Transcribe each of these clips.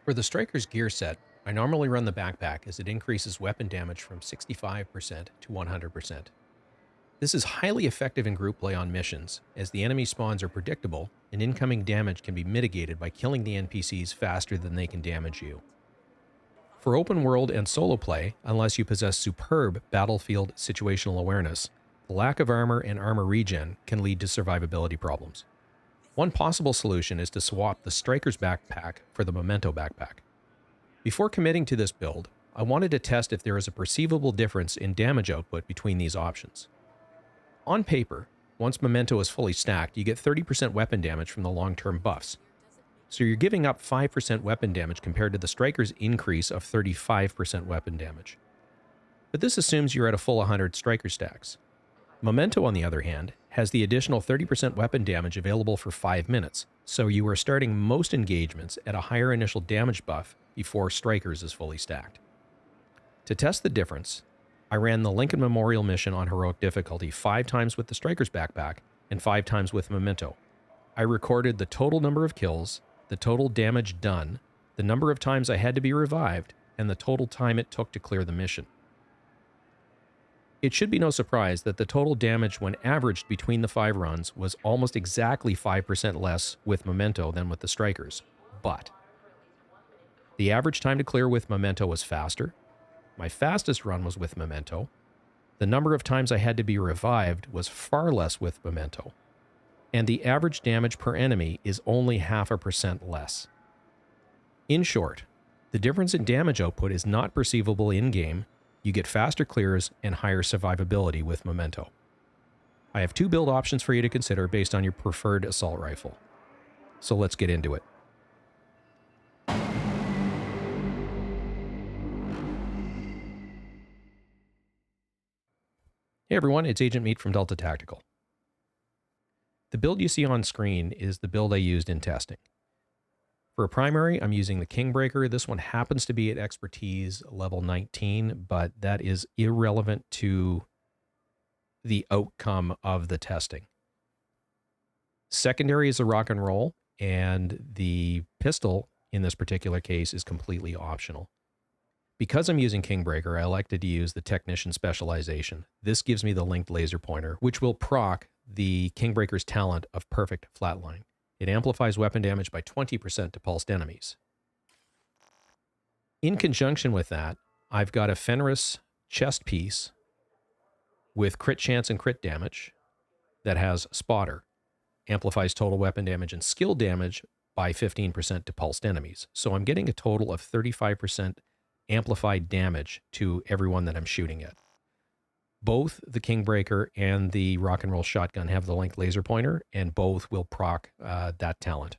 For the Striker's gear set, I normally run the backpack as it increases weapon damage from 65% to 100%. This is highly effective in group play on missions, as the enemy spawns are predictable and incoming damage can be mitigated by killing the NPCs faster than they can damage you. For open world and solo play, unless you possess superb battlefield situational awareness, the lack of armor and armor regen can lead to survivability problems. One possible solution is to swap the Striker's backpack for the Memento backpack. Before committing to this build, I wanted to test if there is a perceivable difference in damage output between these options. On paper, once Memento is fully stacked, you get 30% weapon damage from the long-term buffs. So you're giving up 5% weapon damage compared to the Striker's increase of 35% weapon damage. But this assumes you're at a full 100 Striker stacks. Memento, on the other hand, has the additional 30% weapon damage available for 5 minutes, so you are starting most engagements at a higher initial damage buff before Strikers is fully stacked. To test the difference, I ran the Lincoln Memorial mission on heroic difficulty 5 times with the Striker's backpack and 5 times with Memento. I recorded the total number of kills, the total damage done, the number of times I had to be revived, and the total time it took to clear the mission. It should be no surprise that the total damage when averaged between the 5 runs was almost exactly 5% less with Memento than with the Strikers. But the average time to clear with Memento was faster. My fastest run was with Memento. The number of times I had to be revived was far less with Memento. And the average damage per enemy is only 0.5% less. In short, the difference in damage output is not perceivable in-game. You get faster clears and higher survivability with Memento. I have 2 build options for you to consider based on your preferred assault rifle. So let's get into it. Hey everyone, it's Agent Meat from Delta Tactical. The build you see on screen is the build I used in testing. For a primary, I'm using the Kingbreaker. This one happens to be at expertise level 19, but that is irrelevant to the outcome of the testing. Secondary is a rock and roll, and the pistol in this particular case is completely optional. Because I'm using Kingbreaker, I elected to use the Technician Specialization. This gives me the linked laser pointer, which will proc the Kingbreaker's talent of Perfect Flatline. It amplifies weapon damage by 20% to pulsed enemies. In conjunction with that, I've got a Fenris chest piece with crit chance and crit damage that has Spotter. Amplifies total weapon damage and skill damage by 15% to pulsed enemies. So I'm getting a total of 35% amplified damage to everyone that I'm shooting at. Both the Kingbreaker and the Rock and Roll Shotgun have the linked laser pointer, and both will proc that talent.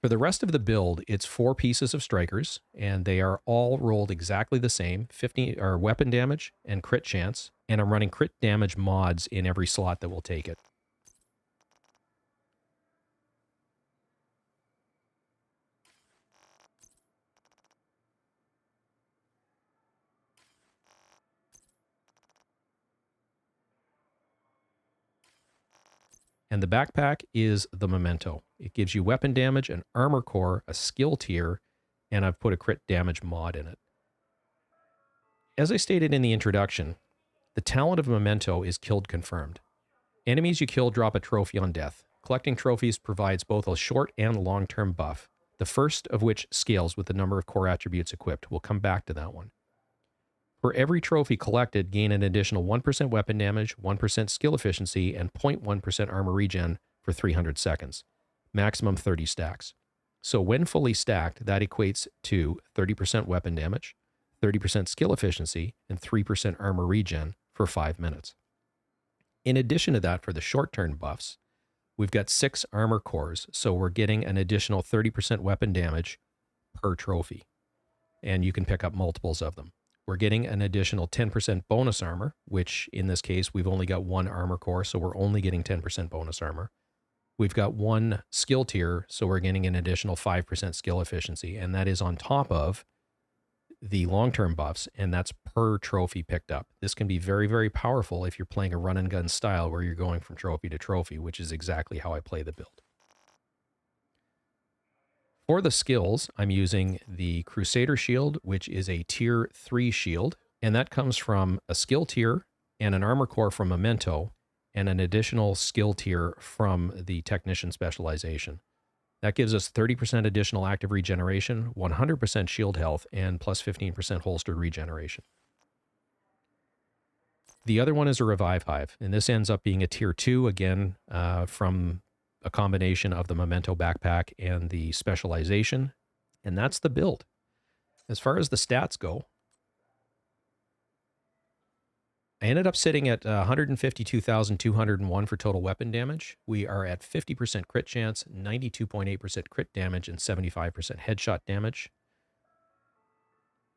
For the rest of the build, it's 4 pieces of Strikers, and they are all rolled exactly the same, 50 or weapon damage and crit chance, and I'm running crit damage mods in every slot that will take it. And the backpack is the Memento. It gives you weapon damage, an armor core, a skill tier, and I've put a crit damage mod in it. As I stated in the introduction, the talent of Memento is killed confirmed. Enemies you kill drop a trophy on death. Collecting trophies provides both a short and long-term buff, the first of which scales with the number of core attributes equipped. We'll come back to that one. For every trophy collected, gain an additional 1% weapon damage, 1% skill efficiency, and 0.1% armor regen for 300 seconds. Maximum 30 stacks. So when fully stacked, that equates to 30% weapon damage, 30% skill efficiency, and 3% armor regen for 5 minutes. In addition to that, for the short-term buffs, we've got 6 armor cores, so we're getting an additional 30% weapon damage per trophy. And you can pick up multiples of them. We're getting an additional 10% bonus armor, which in this case, we've only got 1 armor core, so we're only getting 10% bonus armor. We've got 1 skill tier, so we're getting an additional 5% skill efficiency, and that is on top of the long-term buffs, and that's per trophy picked up. This can be very, very powerful if you're playing a run-and-gun style where you're going from trophy to trophy, which is exactly how I play the build. For the skills, I'm using the Crusader Shield, which is a Tier 3 shield, and that comes from a skill tier and an armor core from Memento, and an additional skill tier from the Technician Specialization. That gives us 30% additional active regeneration, 100% shield health, and plus 15% holstered regeneration. The other one is a Revive Hive, and this ends up being a Tier 2, again, from a combination of the Memento backpack and the specialization, and that's the build. As far as the stats go, I ended up sitting at 152,201 for total weapon damage. We are at 50% crit chance, 92.8% crit damage, and 75% headshot damage.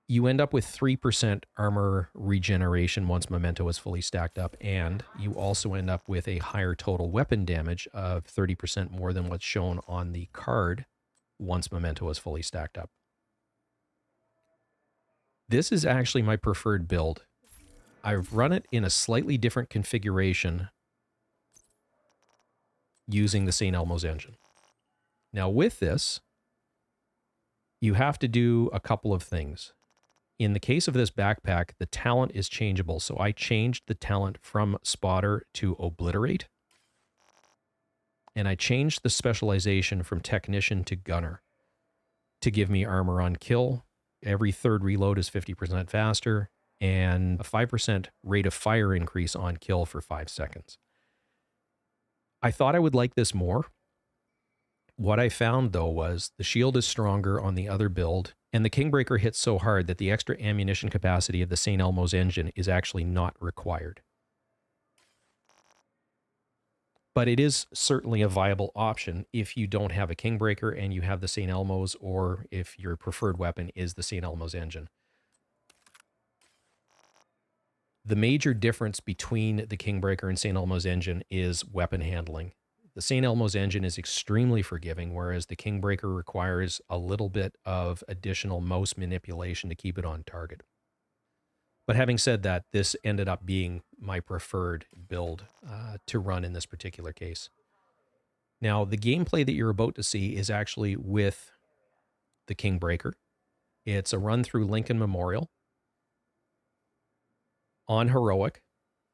You end up with 3% armor regeneration once Memento is fully stacked up, and you also end up with a higher total weapon damage of 30% more than what's shown on the card once Memento is fully stacked up. This is actually my preferred build. I've run it in a slightly different configuration using the St. Elmo's engine. Now with this, you have to do a couple of things. In the case of this backpack, the talent is changeable, so I changed the talent from Spotter to Obliterate, and I changed the specialization from Technician to Gunner to give me armor on kill. Every third reload is 50% faster, and a 5% rate of fire increase on kill for 5 seconds. I thought I would like this more. What I found, though, was the shield is stronger on the other build, and the Kingbreaker hits so hard that the extra ammunition capacity of the St. Elmo's engine is actually not required. But it is certainly a viable option if you don't have a Kingbreaker and you have the St. Elmo's, or if your preferred weapon is the St. Elmo's engine. The major difference between the Kingbreaker and St. Elmo's engine is weapon handling. The St. Elmo's engine is extremely forgiving, whereas the Kingbreaker requires a little bit of additional mouse manipulation to keep it on target. But having said that, this ended up being my preferred build to run in this particular case. Now, the gameplay that you're about to see is actually with the Kingbreaker. It's a run through Lincoln Memorial on Heroic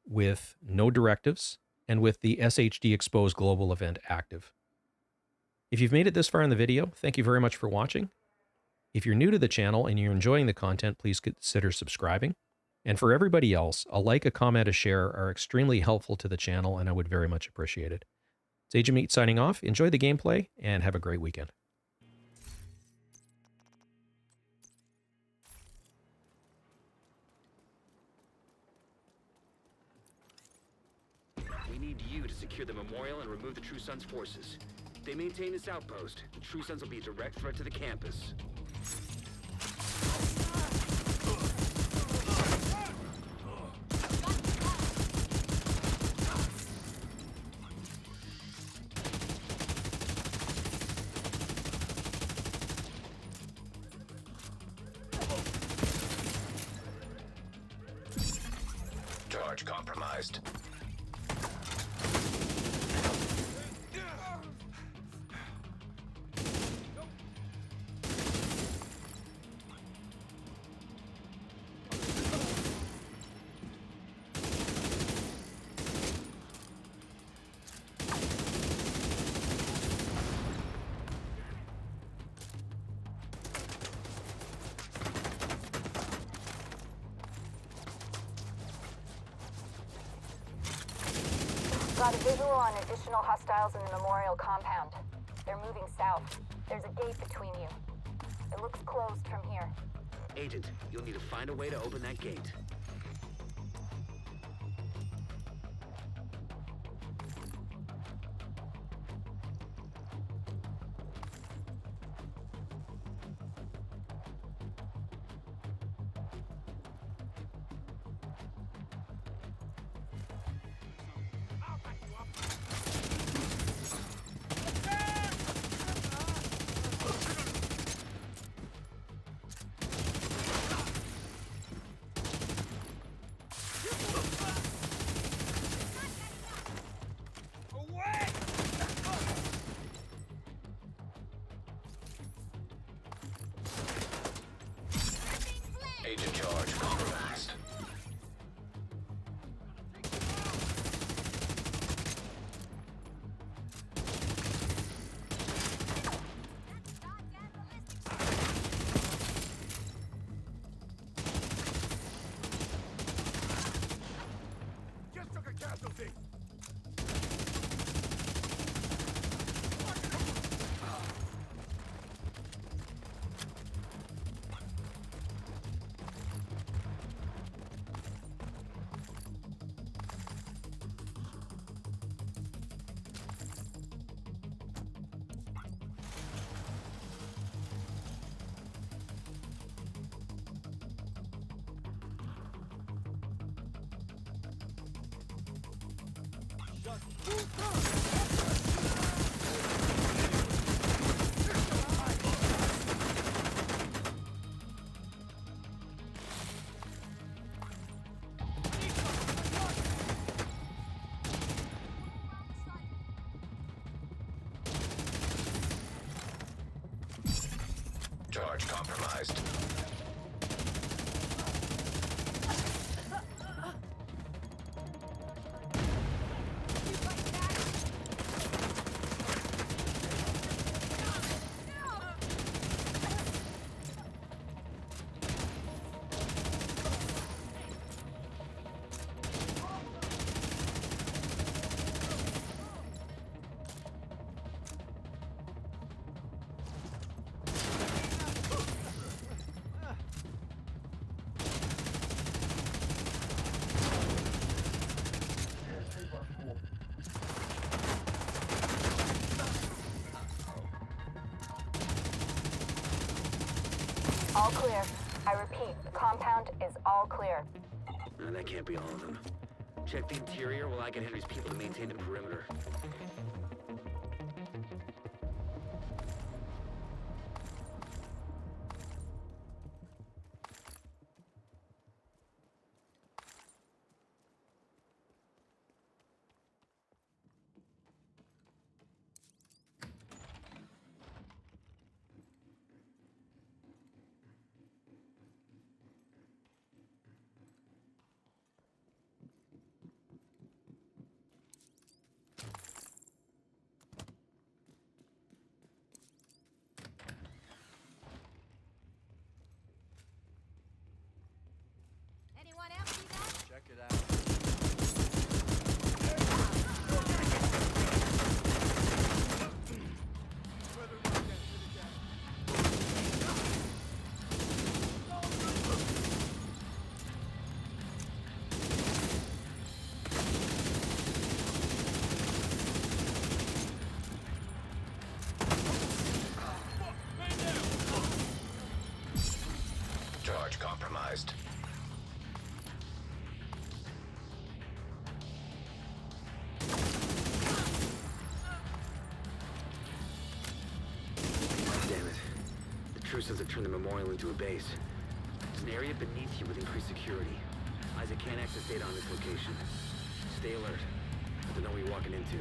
with no directives and with the SHD Exposed Global event active. If you've made it this far in the video, thank you very much for watching. If you're new to the channel and you're enjoying the content, please consider subscribing. And for everybody else, a like, a comment, a share are extremely helpful to the channel, and I would very much appreciate it. It's Agent Meat signing off. Enjoy the gameplay and have a great weekend. We need you to secure the memorial and remove the True Sons' forces. If they maintain this outpost, the True Sons will be a direct threat to the campus. Charge compromised. Got a visual on additional hostiles in the memorial compound. They're moving south. There's a gate between you. It looks closed from here. Agent, you'll need to find a way to open that gate. Agent charge compromised. Just took a casualty. Charge compromised. All clear. I repeat, the compound is all clear. No, that can't be all of them. Check the interior while I get Henry's people to maintain the perimeter. Anyone else see that? Check it out. Charge compromised. Damn it. The True Sons have turned the memorial into a base. There's an area beneath you with increased security. Isaac can't access data on this location. Stay alert. You have to know what you're walking into.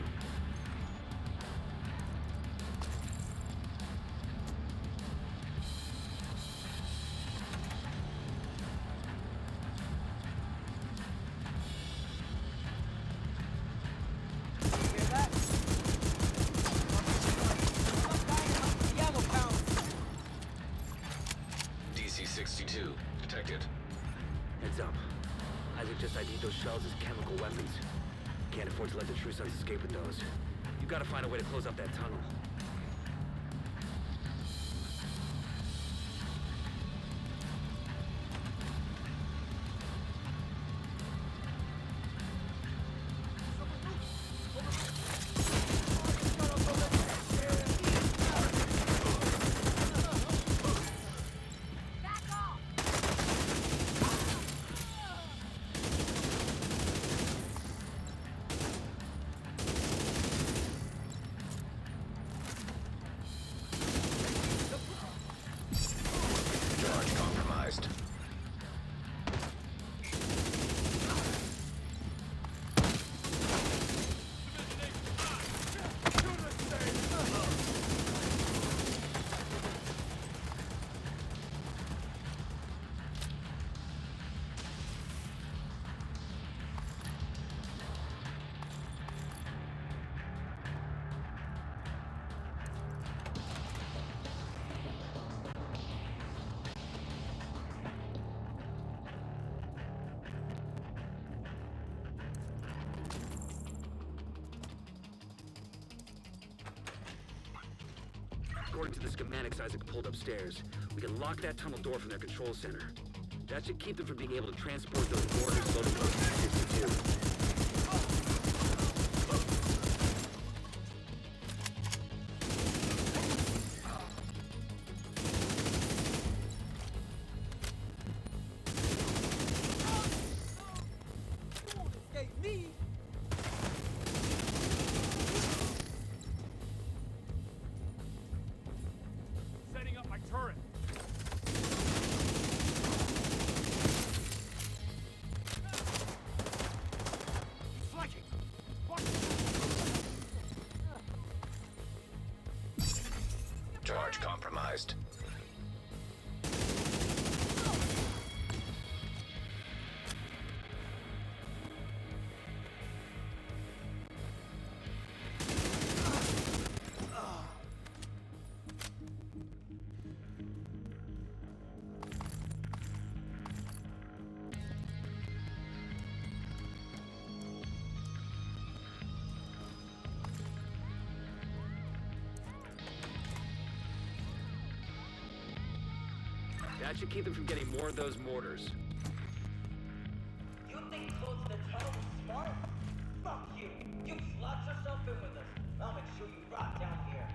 DC-62 detected. Heads up. Isaac just ID'd those shells as chemical weapons. Can't afford to let the True Sons escape with those. You gotta find a way to close up that tunnel. Back off! According to the schematics Isaac pulled upstairs, we can lock that tunnel door from their control center. That should keep them from being able to transport those mortars loaded from 62. Escape me! Setting up my turret. Flanking! Charge compromised. That should keep them from getting more of those mortars. You think closing the tunnel is smart? Fuck you! You slot yourself in with us. I'll make sure you rot down here.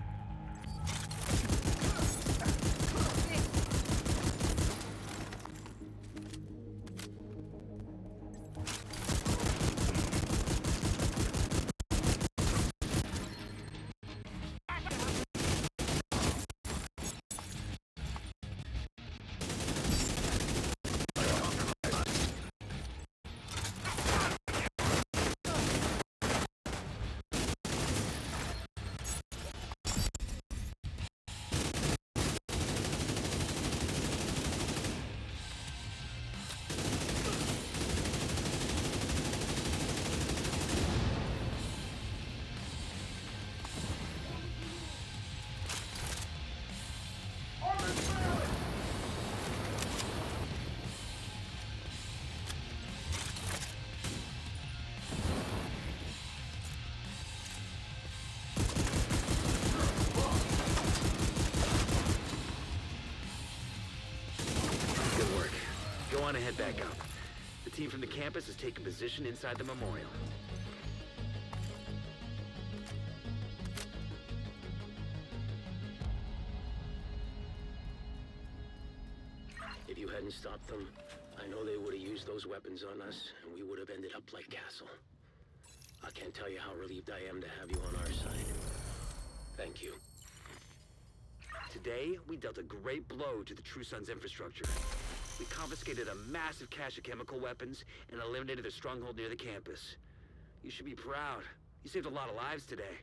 Good work. Go on and head back up. The team from the campus has taken position inside the memorial. If you hadn't stopped them, I know they would have used those weapons on us, and we would have ended up like Castle. I can't tell you how relieved I am to have you on our side. Thank you. Today, we dealt a great blow to the True Sons infrastructure. We confiscated a massive cache of chemical weapons and eliminated their stronghold near the campus. You should be proud. You saved a lot of lives today.